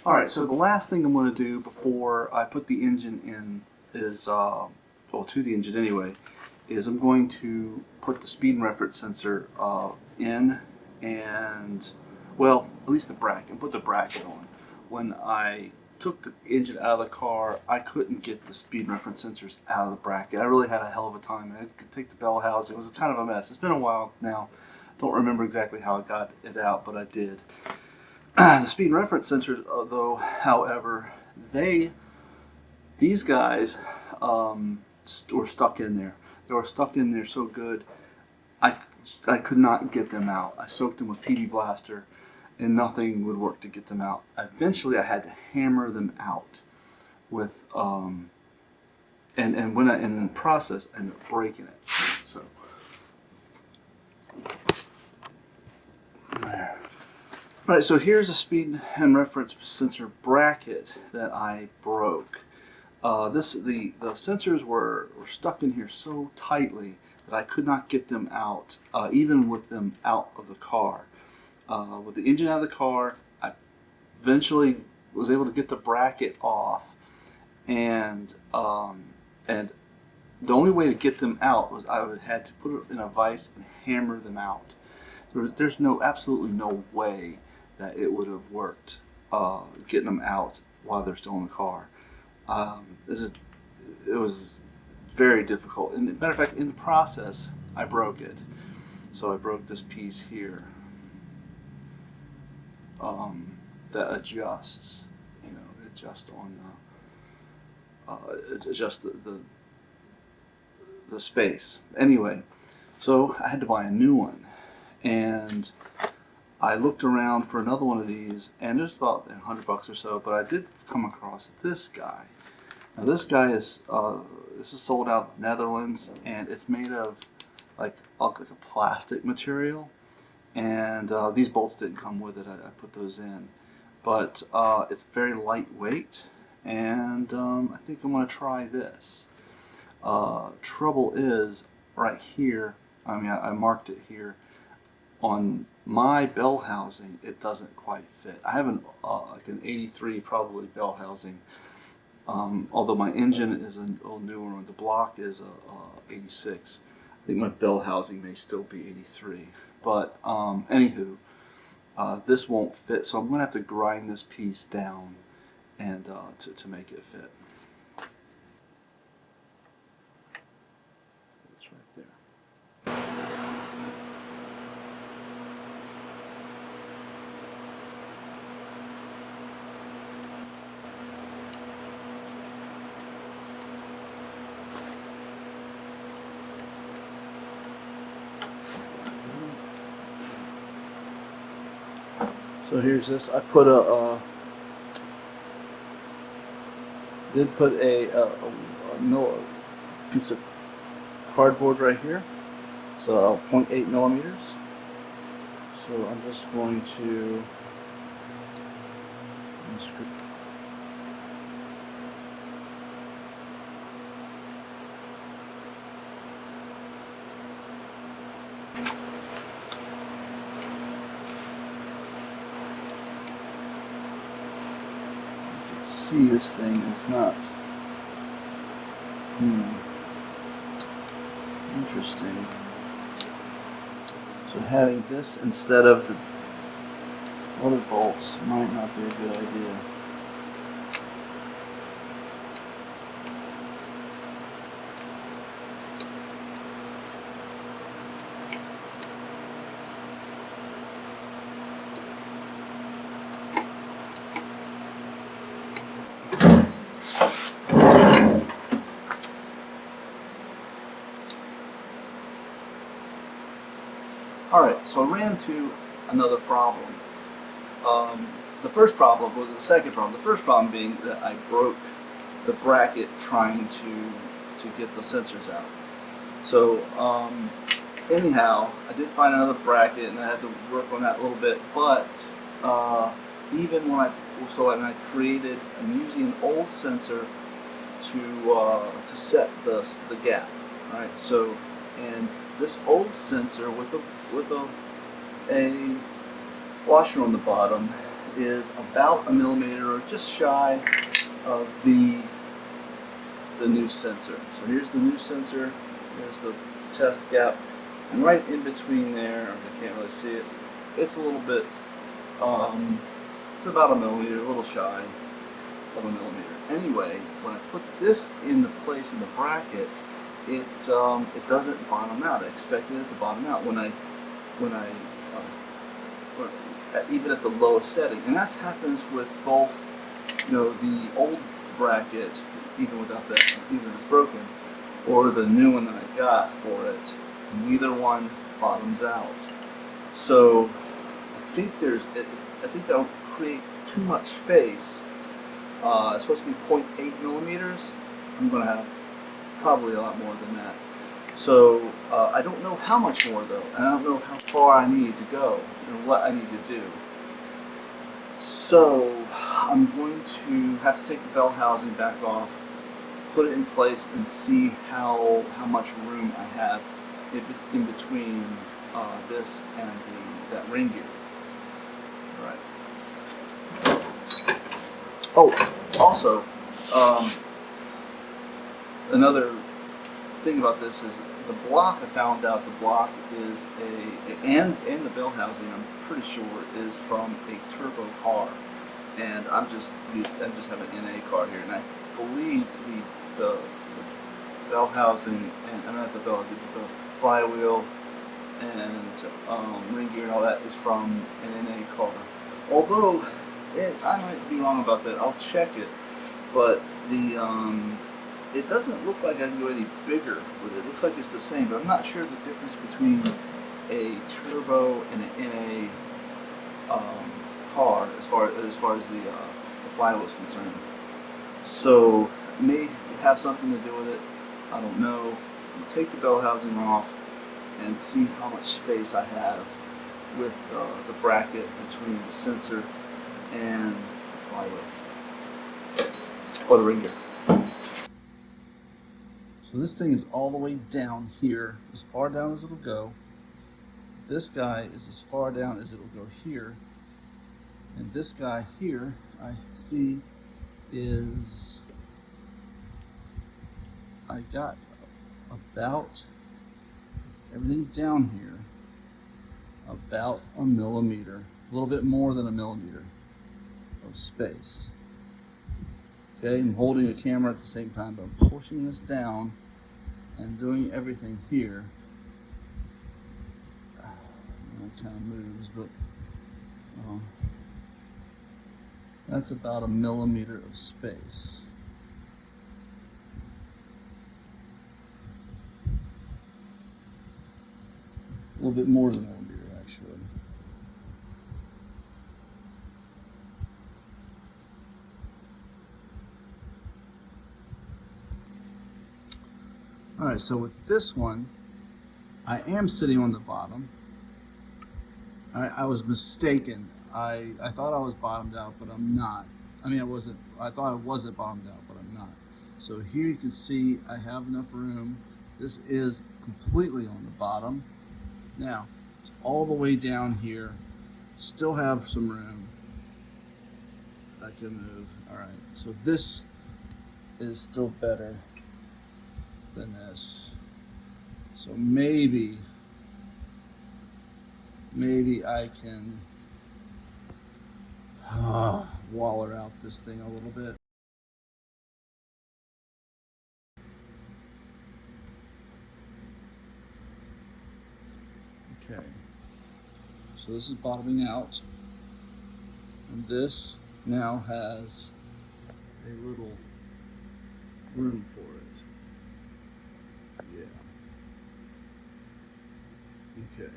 Alright, so the last thing I'm going to do before I put the engine in is, well, to the engine anyway, is I'm going to put the speed and reference sensor in and, well, at least the bracket, and put the bracket on. When I took the engine out of the car, I couldn't get the speed and reference sensors out of the bracket. I really had a hell of a time. I had to take the bell housing. It was kind of a mess. It's been a while now. Don't remember exactly how I got it out, but I did. The speed and reference sensors, though, however, these guys were stuck in there. They were stuck in there so good, I could not get them out. I soaked them with PB Blaster, and nothing would work to get them out. Eventually, I had to hammer them out with and when in the process, I ended up breaking it. So there. All right, so here's a speed and reference sensor bracket that I broke. The sensors were stuck in here so tightly that I could not get them out, even with them out of the car. With the engine out of the car, I eventually was able to get the bracket off, and the only way to get them out was I would had to put it in a vise and hammer them out. There's absolutely no way that it would have worked getting them out while they're still in the car. It was very difficult. And as a matter of fact, in the process, I broke it. So I broke this piece here that adjusts. Adjust on adjust the space. Anyway, so I had to buy a new one, and I looked around for another one of these, and it was about $100 or so, but I did come across this guy. Now this guy is this is sold out of the Netherlands, and it's made of like a plastic material, and these bolts didn't come with it. I put those in, but it's very lightweight, and I think I'm going to try this. Trouble is right here. I mean, I marked it here. On my bell housing, it doesn't quite fit. I have like an 83 probably bell housing, although my engine is a little newer. The block is a 86. I think my bell housing may still be 83. But anywho, this won't fit, so I'm going to have to grind this piece down and to make it fit. It's right there. So here's this. I put a piece of cardboard right here, so 0.8 millimeters. So I'm just going to see this thing is not interesting. So having this instead of the other bolts might not be a good idea. Alright, so I ran into another problem. The first problem was the second problem. The first problem being that I broke the bracket trying to get the sensors out. So anyhow, I did find another bracket, and I had to work on that a little bit. But even when I created, I'm using an old sensor to set the gap. Right. So and this old sensor with a washer on the bottom is about a millimeter or just shy of the new sensor. So here's the new sensor, here's the test gap, and right in between there, I can't really see it, it's a little bit, it's about a millimeter, a little shy of a millimeter. Anyway, when I put this in the place in the bracket, it doesn't bottom out. I expected it to bottom out when I even at the lowest setting, and that happens with both, the old bracket, even without that, even if it's broken, or the new one that I got for it. Neither one bottoms out. So I think that'll create too much space. It's supposed to be 0.8 millimeters. I'm going to have probably a lot more than that. So I don't know how much more though, and I don't know how far I need to go and what I need to do. So I'm going to have to take the bell housing back off, put it in place, and see how much room I have in between this and that ring gear. All right. Oh, also, another thing about this is the block. I found out the block is and the bell housing, I'm pretty sure, is from a turbo car, and I'm just have an NA car here, and I believe the bell housing and not the bell housing, but the flywheel and ring gear and all that is from an NA car. Although I might be wrong about that. I'll check it, but it doesn't look like I can go any bigger with it. It looks like it's the same, but I'm not sure the difference between a turbo and an NA car as far as the flywheel is concerned. So it may have something to do with it. I don't know. I'll take the bell housing off and see how much space I have with the bracket between the sensor and the flywheel or the ring gear. So this thing is all the way down here, as far down as it'll go. This guy is as far down as it'll go here. And this guy here, I see, is, I got about everything down here, about a millimeter, a little bit more than a millimeter of space. Okay, I'm holding a camera at the same time, but I'm pushing this down and doing everything here. It kind of moves, but that's about a millimeter of space. A little bit more than a millimeter, actually. All right, so with this one, I am sitting on the bottom. All right, I was mistaken. I thought I was bottomed out, but I'm not. I mean, I thought I wasn't bottomed out, but I'm not. So here you can see I have enough room. This is completely on the bottom. Now, it's all the way down here. Still have some room. I can move. All right, so this is still better than this. So maybe I can waller out this thing a little bit. Okay, so this is bottoming out, and this now has a little room for it. Yeah. Okay.